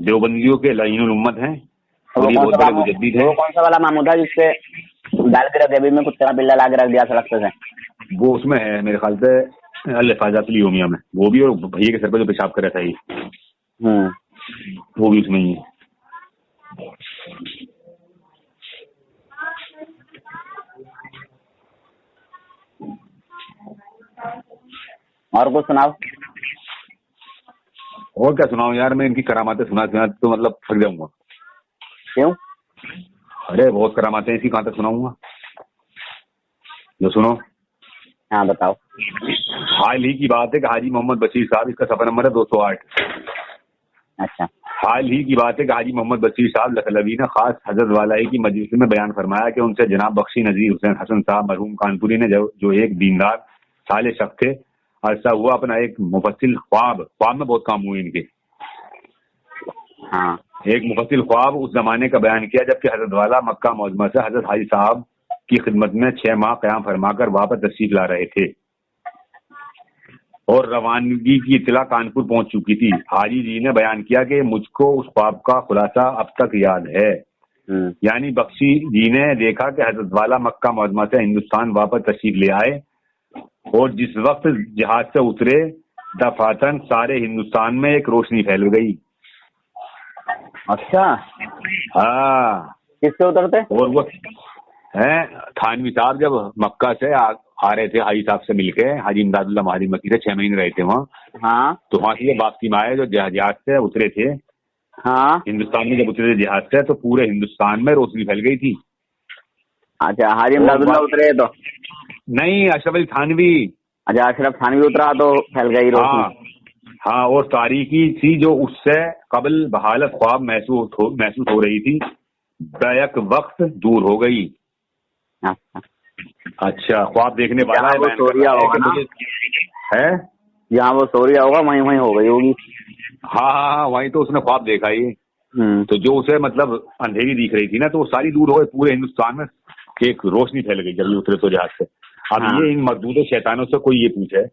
دیوبندیوں کے لعین الامت ہیں اور یہ بہت بڑے مجدد ہیں. وہ کون سا والا ماموں تھا جس سے ڈال کے رکھ دیا میں کتا بلا لا کے رکھ دیا رکھتے تھے؟ وہ اس میں ہے میرے خیال سے الفاظات الیومیہ میں, وہ بھی, اور بھیا کے سر پہ جو پیشاب کرا تھا یہ وہ بھی اس میں ہی ہے. اور کچھ سناؤ. اور کیا سناؤں یار, میں ان کی کراماتیں سنا تو مطلب تھک جاؤں گا. کیوں؟ ارے بہت کراماتیں ایسی کہاں تک سناؤں گا. جو سنو. ہاں بتاؤ. حال ہی کی بات ہے کہ حاجی محمد بشیر صاحب, اس کا صفحہ نمبر ہے 208. اچھا. حال ہی کی بات ہے کہ حاجی محمد بشیر صاحب لکھنوی نے خاص حضرت والا کی مجلس میں بیان فرمایا کہ ان سے جناب بخشی نذیر حسین حسن صاحب مرحوم کانپوری نے جو ایک دیندار صالح شخص تھے, عرصہ ہوا اپنا ایک مفصل خواب میں بہت کام ہوئے ان کے. ہاں ایک مفصل خواب اس زمانے کا بیان کیا جبکہ حضرت والا مکہ معظمہ سے حضرت حاجی صاحب کی خدمت میں 6 ماہ قیام فرما کر واپس تشریف لا رہے تھے اور روانگی کی اطلاع کانپور پہنچ چکی تھی. حاجی جی نے بیان کیا کہ مجھ کو اس خواب کا خلاصہ اب تک یاد ہے. یعنی بخشی جی نے دیکھا کہ حضرت والا مکہ معظمہ سے ہندوستان واپس تشریف لے آئے اور جس وقت جہاز سے اترے دفاتن سارے ہندوستان میں ایک روشنی پھیل گئی. اچھا. ہاں کس سے اترتے؟ اور وہ تھانوی صاحب جب مکہ سے آ رہے تھے حاجی صاحب سے مل کے, حاجی امداد اللہ مہاجر مکی سے 6 مہینے رہے تھے وہاں. ہاں تو وہاں سے واپسی میں آئے جو جہاز سے اترے تھے. ہاں ہندوستان میں جب اترے تھے جہاز سے تو پورے ہندوستان میں روشنی پھیل گئی تھی. اچھا حاجی امداد اللہ اترے تو نہیں, اشرف علی تھانوی. اچھا اشرف تھانوی اترا تو پھیل گئی روشنی. ہاں اور تاریخی تھی جو اس سے قبل بحالت خواب محسوس ہو رہی تھی بیک وقت دور ہو گئی. اچھا خواب دیکھنے والا ہے جہاں وہ سوریا ہوگا وہیں ہو گئی ہوگی. ہاں وہیں تو اس نے خواب دیکھا ہی. تو جو اسے مطلب اندھیری دکھ رہی تھی نا تو وہ ساری دور ہو گئی. پورے ہندوستان میں ایک روشنی پھیل گئی جب اترے تو جہاز سے. اب یہ ان مردود شیطانوں سے کوئی یہ پوچھے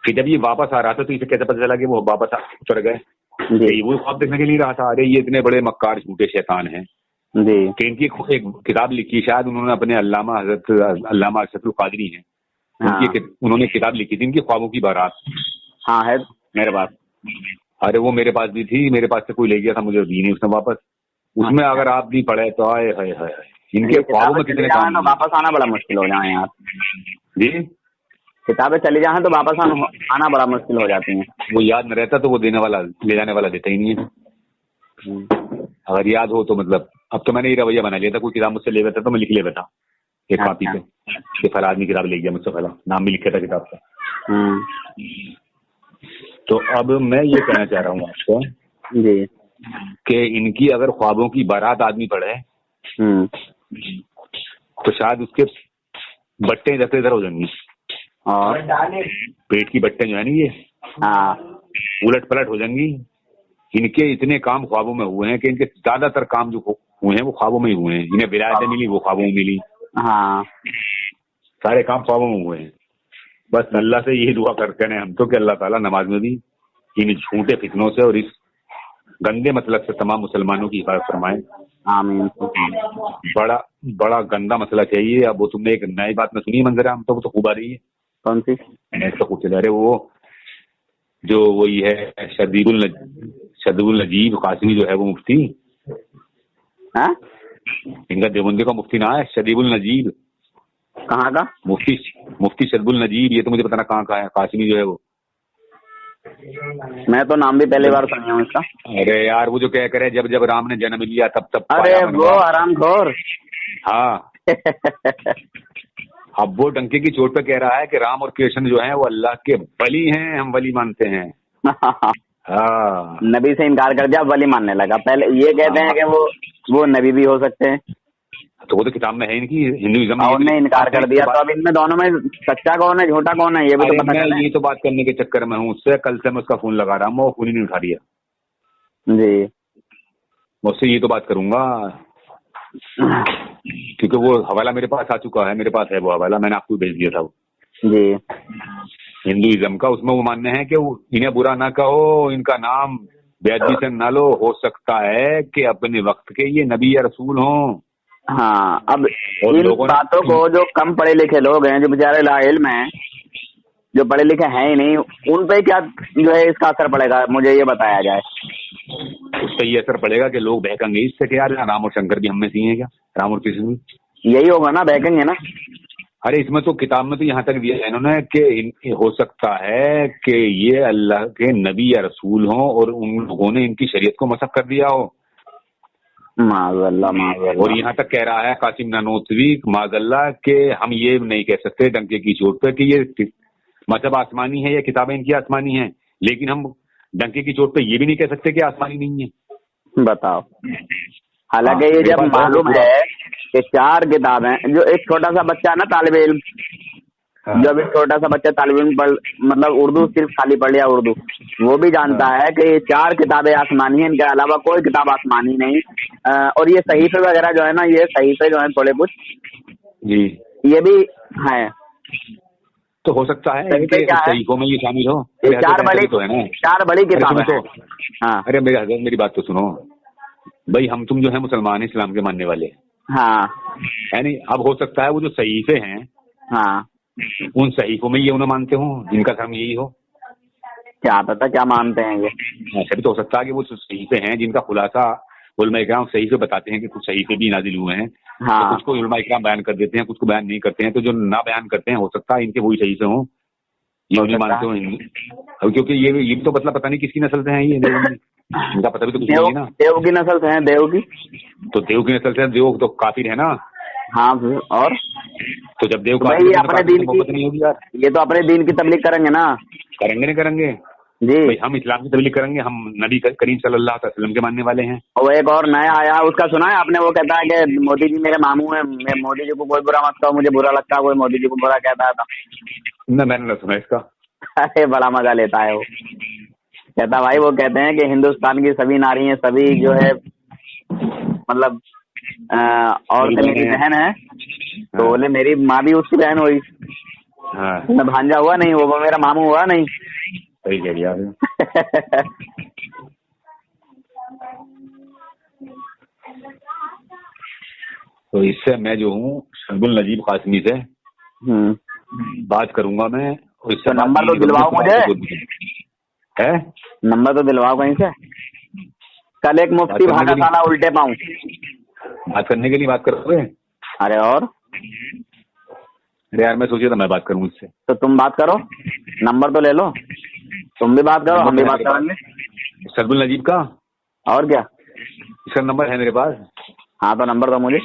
کہ جب یہ واپس آ رہا تھا تو اسے کیسے پتا چلا کہ وہ واپس اتر گئے؟ وہ خواب دیکھنے کے لیے رہا تھا. ارے یہ اتنے بڑے مکار جھوٹے شیطان ہیں کہ ان کی ایک کتاب لکھی, شاید انہوں نے اپنے علامہ ارشد القادری ہیں, انہوں نے کتاب لکھی تھی ان کی خوابوں کی بارات. ہاں ہے میرے پاس. ارے وہ میرے پاس بھی تھی, میرے پاس سے کوئی لے گیا تھا, مجھے دی نہیں اس نے واپس. اس میں اگر آپ بھی پڑھے تو آئے ان کے خوابوں میں کتنے کام. واپس آنا بڑا مشکل ہو جائے یار. جی کتابیں چلی جائیں تو واپس آنا بڑا مشکل ہو جاتی ہیں. وہ یاد نہ رہتا تو وہ دینے والا لے جانے والا دیتا ہی نہیں ہے. اگر یاد ہو تو مطلب اب تو میں نے یہ رویہ بنا لیا تھا, کوئی کتاب مجھ سے لے لیتا تو میں لکھ لے بیٹا ایک کاپی پہ کہ فلاں آدمی کتاب لے گیا مجھ سے, فلاں نام بھی لکھا تھا کتاب کا. تو اب میں یہ کہنا چاہ رہا ہوں آپ کو جی کہ ان کی اگر خوابوں کی بارات آدمی پڑھے تو شاید اس کے بٹے ادھر سے ادھر ہو جائیں گی اور پیٹ کی بٹیں جو ہے نا یہ الٹ پلٹ ہو جائیں گی. ان کے اتنے کام خوابوں میں ہوئے ہیں کہ ان کے زیادہ تر کام جو ہوئے ہیں وہ خوابوں میں ہی ہوئے ہیں. انہیں ولایتیں ملی وہ خوابوں میں ملی. سارے کام پاؤں میں ہوئے ہیں. بس اللہ سے یہی دعا کرتے ہیں ہم تو کہ اللہ تعالیٰ نماز میں بھی ان جھوٹے فتنوں سے اور اس گندے مسلک سے تمام مسلمانوں کی حفاظت فرمائے. آمین. بڑا بڑا گندا مسئلہ چاہیے. اب وہ تم نے ایک نئی بات میں سنی منظر عام تو خوب آ رہی ہے. کون سی؟ ایسا کچھ ارے وہ جو وہی ہے شدیب النجیب قاسمی جو ہے وہ مفتی ان کا دیوبندی کا مفتی نہ ہے شدیب النجیب. کہاں کا مفتی شدیب النجیب؟ یہ تو مجھے پتا نا کہاں کا ہے. قاسمی جو ہے وہ میں تو نام بھی پہلی بار سنی ہوں اس کا. ارے یار وہ جو کہہ کرے جب جب رام نے جنم لیا تب ارے وہ حرام خور. ہاں اب وہ ڈنکے کی چوٹ پہ کہہ رہا ہے کہ رام اور کرشن جو ہیں وہ اللہ کے ولی ہیں, ہم ولی مانتے ہیں. ہاں نبی سے انکار کر دیا, ولی ماننے لگا. پہلے یہ کہتے ہیں کہ وہ نبی بھی ہو سکتے ہیں, تو وہ تو کتاب میں ہے ان کی ہندوازم میں. انہوں نے انکار کر دیا. تو اب ان میں دونوں میں سچا کون ہے جھوٹا کون ہے یہ بھی تو پتہ چلے. یہ تو بات کرنے کے چکر میں ہوں اس سے. کل سے میں اس کا فون لگا رہا ہوں, وہ فون ہی نہیں اٹھا رہا. جی مجھ سے یہ تو بات کروں گا کیونکہ وہ حوالہ میرے پاس آ چکا ہے. میرے پاس ہے وہ حوالہ, میں نے آپ کو بھیج دیا تھا وہ جی ہندوازم کا. اس میں وہ ماننے ہیں کہ انہیں برا نہ کہو, ان کا نام بے ادبی سے نہ لو, ہو سکتا ہے کہ اپنے وقت کے یہ نبی یا رسول ہوں. ہاں اب ان باتوں کو جو کم پڑھے لکھے لوگ ہیں, جو بیچارے لا علم ہیں, جو پڑھے لکھے ہیں ہی نہیں, ان پہ کیا جو ہے اس کا اثر پڑے گا مجھے یہ بتایا جائے. اس پہ یہ اثر پڑے گا کہ لوگ بہکیں گے اس سے کہ یار رام اور شنکر بھی ہم میں سی ہیں کیا, رام اور کرشن یہی ہوگا نا, بہکیں گے نا. ارے اس میں تو کتاب میں تو یہاں تک دیا ہے انہوں نے کہ ہو سکتا ہے کہ یہ اللہ کے نبی یا رسول ہوں اور ان لوگوں نے ان کی شریعت کو مسخ کر دیا ہو. معاذ اللہ. اور یہاں تک کہہ رہا ہے قاسم نانوتوی معاذ اللہ کہ ہم یہ نہیں کہہ سکتے ڈنکے کی چوٹ پہ کہ یہ مذہب آسمانی ہے یا کتابیں ان کی آسمانی ہیں, لیکن ہم ڈنکے کی چوٹ پہ یہ بھی نہیں کہہ سکتے کہ آسمانی نہیں ہے. بتاؤ. حالانکہ یہ جب معلوم ہے کہ 4 کتابیں, جو ایک چھوٹا سا بچہ ہے نا طالب علم, جب ایک چھوٹا سا بچہ طالب علم مطلب اردو صرف خالی پڑھ لیا اردو, وہ بھی جانتا ہے کہ یہ 4 کتابیں آسمانی ہیں, ان کے علاوہ کوئی کتاب آسمانی نہیں. اور یہ صحیفے وغیرہ جو ہے نا, یہ صحیفے جو ہیں تھوڑے کچھ جی یہ بھی ہیں. تو ہو سکتا ہے صحیفوں میں یہ شامل ہو. 4 بڑی کتابیں. ہاں ارے میرے حضرت میری بات تو سنو بھائی, ہم تم جو ہے مسلمان اسلام کے ماننے والے ہیں. ہاں یعنی اب ہو سکتا ہے وہ جو صحیفے ہیں ہاں ان صحیفوں میں یہ انہیں مانتے ہوں, جن کا کام یہی ہو. کیا پتا کیا مانتے ہیں یہ. ایسا بھی تو ہو سکتا ہے کہ وہ صحیفے ہیں جن کا خلاصہ علماء اکرام صحیفے بتاتے ہیں کہ کچھ صحیفے بھی نازل ہوئے ہیں. کچھ کو علماء اکرام بیان کر دیتے ہیں, کچھ کو بیان نہیں کرتے ہیں. تو جو نہ بیان کرتے ہیں ہو سکتا ہے ان کے وہی صحیفے ہوں, یہ انہیں مانتے ہوں. کیونکہ یہ تو مطلب پتہ نہیں کس کی نسل سے ہیں یہ, ان کا پتہ بھی تو کچھ نہیں ہے نا. دیو کی نسل سے ہیں. دیو کی تو دیو کی نسل سے, دیو تو کافر ہے نا. ہاں اور تو جب دیو اپنے دین کی نہیں ہوگی یار, یہ تو اپنے دین کی تبلیغ کریں گے نا. کریں گے نہیں کریں گے جی, ہم اسلام کی تبلیغ کریں گے. ہم نبی کریم صلی اللہ علیہ وسلم کے ماننے والے ہیں. اور ایک اور نیا آیا, اس کا سنا ہے آپ نے؟ وہ کہتا ہے کہ مودی جی میرے ماموں ہیں, میں مودی جی کو کوئی برا مت کہو, مجھے برا لگتا ہے کوئی مودی جی کو برا کہتا تھا. نہ میں نے نہ سنا اس کا. ارے بڑا مزہ لیتا ہے وہ. کہتا بھائی وہ کہتے ہیں کہ ہندوستان کی سبھی ناری ہیں, سبھی جو ہے مطلب عورتیں میری بہن ہے. تو بولے میری ماں بھی اس کی بہن ہوئی, میں بھانجا ہوا نہیں, وہ میرا ماموں ہوا نہیں. صحیح کہہ دیا. تو اس سے میں جو ہوں شدیب النجیب قاسمی سے بات کروں گا. میں اس سے نمبر تو دلواؤ مجھے, نمبر تو دلواؤ کہیں سے. کل ایک مفتی بھاگا سالہ الٹے پاؤں بات کرنے کے لیے بات کرو گے. ارے اور ارے یار میں سوچا تھا میں بات کروں اس سے. تو تم بات کرو, نمبر تو لے لو, تم بھی بات کرو ہم بھی بات کریں گے. شدیب النجیب کا اور کیا, اس کا نمبر ہے میرے پاس. ہاں تو نمبر دو مجھے,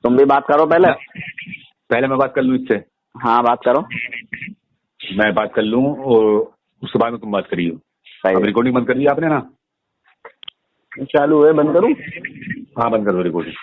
تم بھی بات کرو. پہلے میں بات کر لوں اس سے. ہاں بات کرو, میں بات کر لوں اور اس کے بعد میں تم بات کری ہو. ریکارڈنگ بند کر دی آپ نے نا؟ چالو ہے, بند کروں. ہاں بند کر دو ریکارڈنگ.